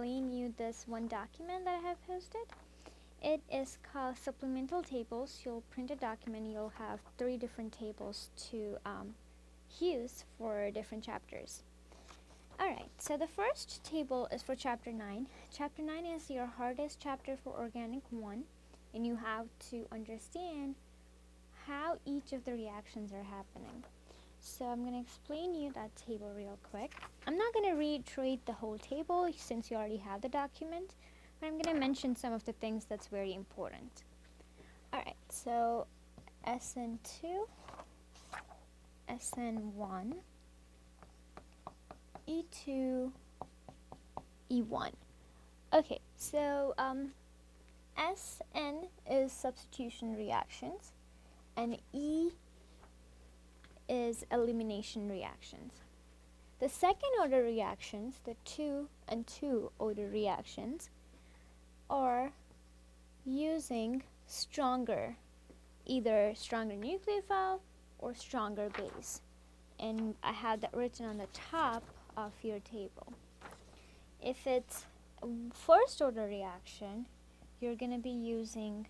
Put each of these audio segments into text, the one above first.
explain you this one document that I have posted. It is called Supplemental Tables. You'll print a document, you'll have 3 different tables to use for different chapters. Alright, so the first table is for chapter 9. Chapter 9 is your hardest chapter for Organic 1, and you have to understand how each of the reactions are happening. So I'm going to explain you that table real quick. I'm not going to reiterate the whole table since you already have the document, but I'm going to mention some of the things that's very important. Alright, so SN2, SN1, E2, E1. Okay, so SN is substitution reactions, and E is elimination reactions. The second order reactions, the 2 and 2 order reactions, are using stronger, either stronger nucleophile or stronger base. And I have that written on the top of your table. If it's a first order reaction, you're going to be using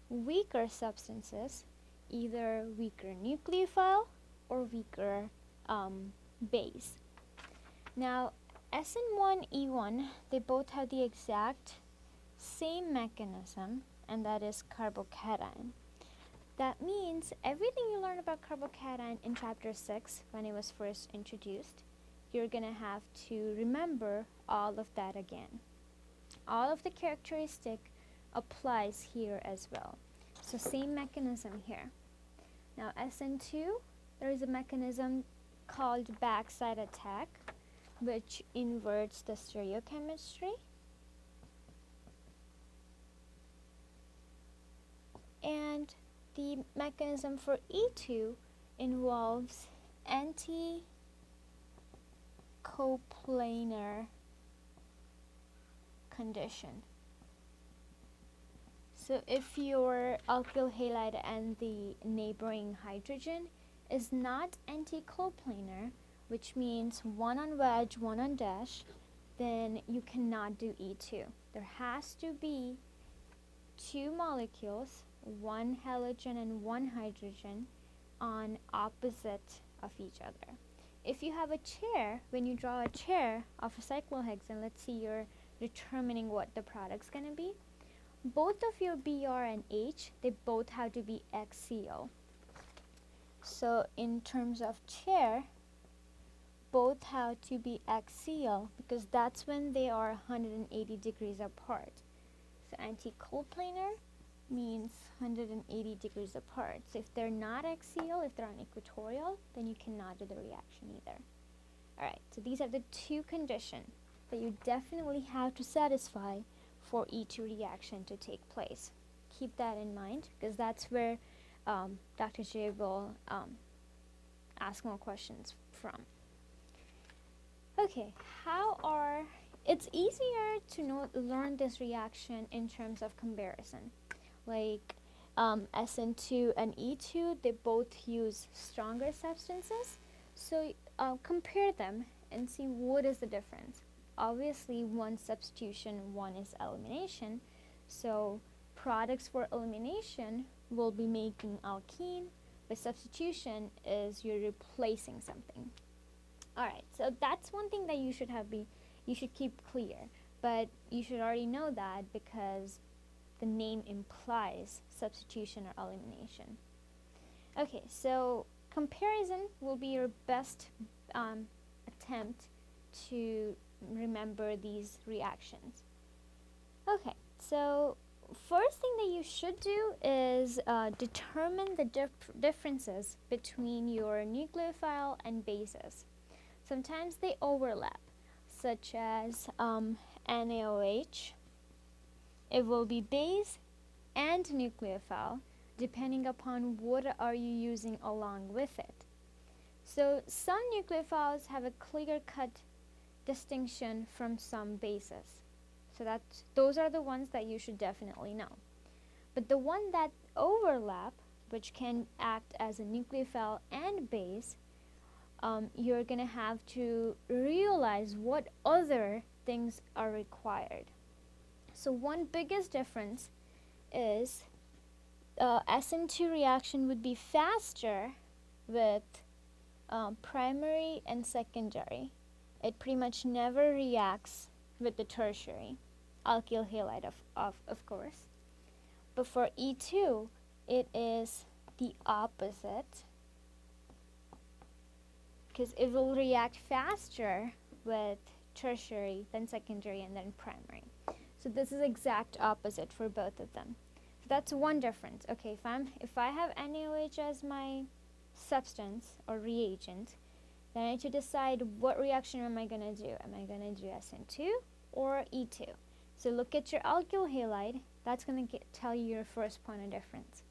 weaker substances, either weaker nucleophile or weaker base. Now, SN1, E1, they both have the exact same mechanism, and that is carbocation. That means everything you learn about carbocation in chapter 6 when it was first introduced, you're going to have to remember all of that again. All of the characteristic applies here as well. So same mechanism here. Now SN2, there is a mechanism called backside attack, which inverts the stereochemistry. And the mechanism for E2 involves anti-coplanar condition. So if your alkyl halide and the neighboring hydrogen is not anti-coplanar, which means one on wedge, one on dash, then you cannot do E2. There has to be 2 molecules, one halogen and one hydrogen, on opposite of each other. If you have a chair, when you draw a chair of a cyclohexane, let's see you're determining what the product's going to be. Both of your Br and H, they both have to be axial. So in terms of chair, both have to be axial because that's when they are 180 degrees apart. So anti-coplanar means 180 degrees apart. So if they're not axial, if they're on equatorial, then you cannot do the reaction either. Alright, so these are the 2 conditions that you definitely have to satisfy for E2 reaction to take place. Keep that in mind because that's where Dr. J will ask more questions from. Okay, it's easier to learn this reaction in terms of comparison. Like SN2 and E2, they both use stronger substances. So compare them and see what is the difference. Obviously, one substitution, one is elimination. So products for elimination will be making alkene, but substitution is you're replacing something. Alright, so that's one thing that you should keep clear. But you should already know that because the name implies substitution or elimination. Okay, so comparison will be your best attempt to remember these reactions. Okay, so first thing that you should do is determine the differences between your nucleophile and bases. Sometimes they overlap, such as NaOH. It will be base and nucleophile depending upon what are you using along with it. So some nucleophiles have a clear-cut distinction from some bases. So those are the ones that you should definitely know. But the one that overlap, which can act as a nucleophile and base, you're going to have to realize what other things are required. So one biggest difference is SN2 reaction would be faster with primary and secondary. It pretty much never reacts with the tertiary alkyl halide, of course. But for E2, it is the opposite, because it will react faster with tertiary, then secondary, and then primary. So this is exact opposite for both of them. So that's one difference. Okay, if I have NaOH as my substance or reagent, then I need to decide what reaction am I going to do. Am I going to do SN2 or E2? So look at your alkyl halide. That's going to tell you your first point of difference.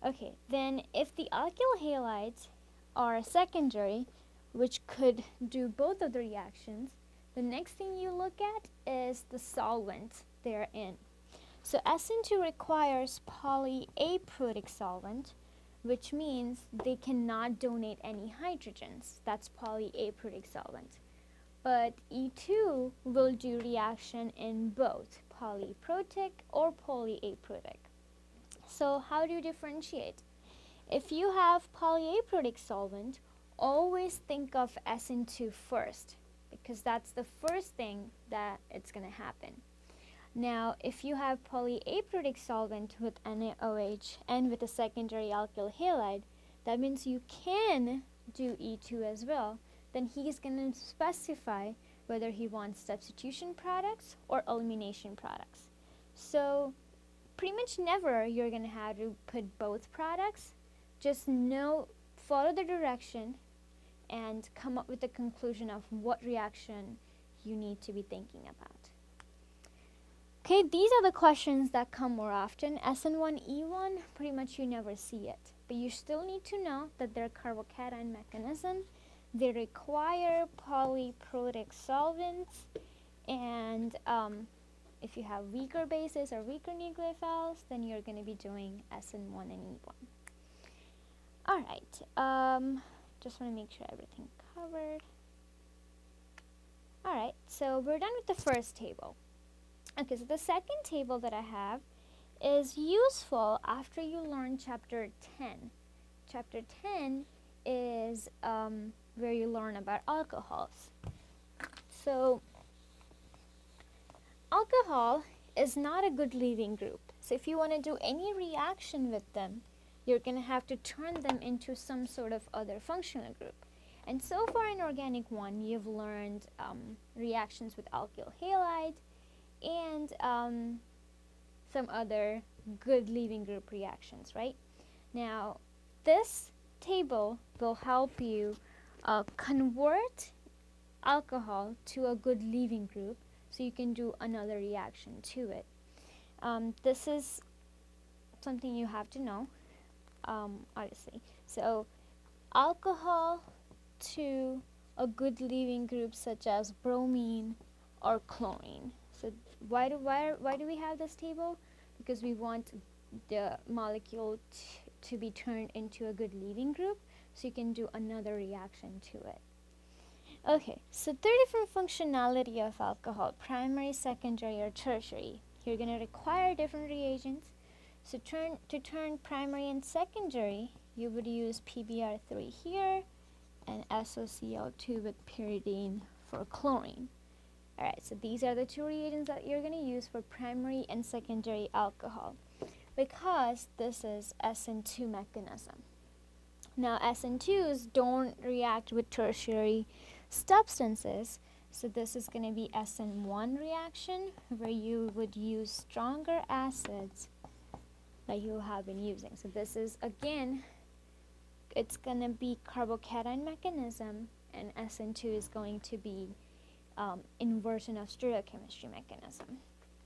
Okay, then if the alkyl halides are secondary, which could do both of the reactions, the next thing you look at is the solvent they're in. So SN2 requires polyaprotic solvent, which means they cannot donate any hydrogens. That's polyaprotic solvent. But E2 will do reaction in both polyprotic or polyaprotic. So how do you differentiate? If you have polyaprotic solvent, always think of SN2 first, because that's the first thing that it's going to happen. Now, if you have polyaprotic solvent with NaOH and with a secondary alkyl halide, that means you can do E2 as well. Then he's going to specify whether he wants substitution products or elimination products. So pretty much never you're going to have to put both products. Just follow the direction and come up with a conclusion of what reaction you need to be thinking about. Okay, these are the questions that come more often. SN1E1, pretty much you never see it. But you still need to know that they're carbocation mechanism. They require polyprotic solvents, and if you have weaker bases or weaker nucleophiles, then you're going to be doing SN1 and E1. Alright, just want to make sure everything covered. Alright, so we're done with the first table. Okay, so the second table that I have is useful after you learn chapter 10. Chapter 10 is where you learn about alcohols. So alcohol is not a good leaving group. So if you want to do any reaction with them, you're going to have to turn them into some sort of other functional group. And so far in Organic 1, you've learned reactions with alkyl halide and some other good leaving group reactions, right? Now, this table will help you convert alcohol to a good leaving group so you can do another reaction to it. This is something you have to know, obviously. So, alcohol to a good leaving group such as bromine or chlorine. So why do we have this table? Because we want the molecule to be turned into a good leaving group so you can do another reaction to it. Okay, so three different functionality of alcohol: primary, secondary, or tertiary. You're going to require different reagents. So to turn primary and secondary, you would use PBr3 here and SOCl2 with pyridine for chlorine. Alright, so these are the two reagents that you're going to use for primary and secondary alcohol, because this is SN2 mechanism. Now, SN2s don't react with tertiary substances, so this is going to be SN1 reaction, where you would use stronger acids that you have been using. So this is, again, it's going to be carbocation mechanism, and SN2 is going to be inversion of stereochemistry mechanism.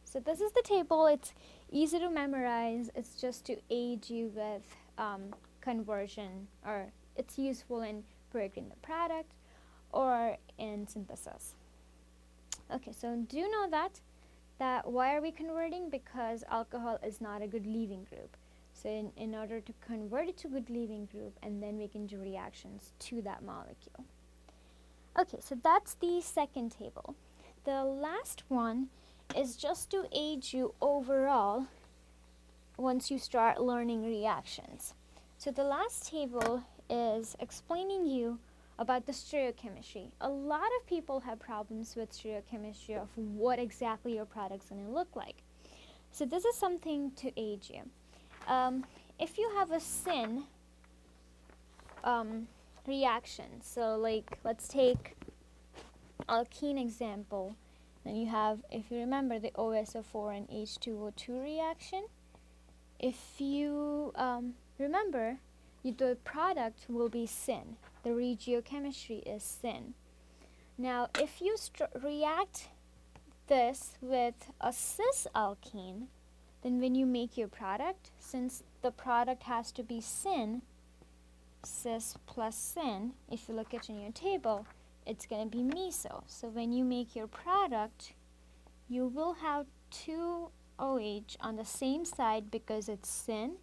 So this is the table. It's easy to memorize. It's just to aid you with conversion, or it's useful in breaking the product or in synthesis. Okay, so do know that why are we converting? Because alcohol is not a good leaving group. So in order to convert it to good leaving group, and then we can do reactions to that molecule. Okay, so that's the second table. the last one is just to aid you overall once you start learning reactions. So the last table is explaining you about the stereochemistry. A lot of people have problems with stereochemistry of what exactly your product's going to look like. So this is something to aid you. If you have a syn reaction, so like let's take alkene example, then you have, if you remember, the OSO4 and H2O2 reaction. If you remember, the product will be syn. The regiochemistry is syn. Now, if you react this with a cis alkene, then when you make your product, since the product has to be syn, cis plus syn, if you look at in your table, it's going to be meso. So when you make your product, you will have two OH on the same side because it's syn,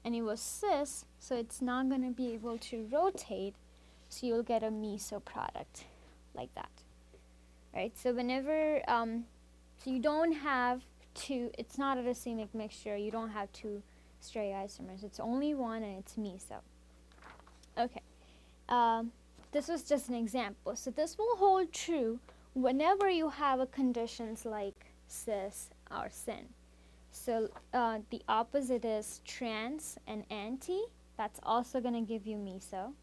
and it was cis, so it's not going to be able to rotate, so you'll get a meso product like that. Right? So whenever, so you don't have two, it's not a racemic mixture, you don't have two stereoisomers, it's only one and it's meso. Okay, this was just an example. So this will hold true whenever you have a conditions like cis or syn. So the opposite is trans and anti. That's also going to give you meso.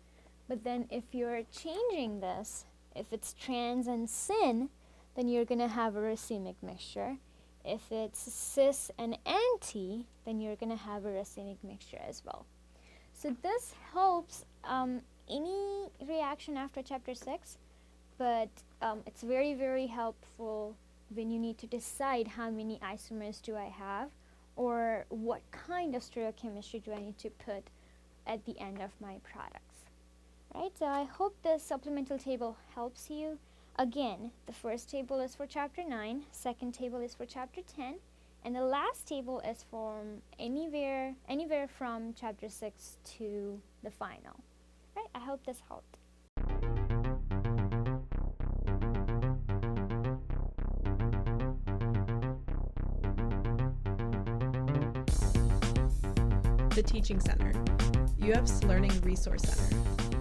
But then if you're changing this, if it's trans and syn, then you're going to have a racemic mixture. If it's cis and anti, then you're going to have a racemic mixture as well. So this helps any reaction after chapter 6, but it's very, very helpful when you need to decide how many isomers do I have, or what kind of stereochemistry do I need to put at the end of my products. Right, so I hope this supplemental table helps you. Again, the first table is for chapter 9, second table is for chapter 10, and the last table is from anywhere from chapter 6 to the final. Right, I hope this helped. The Teaching Center, UF's Learning Resource Center.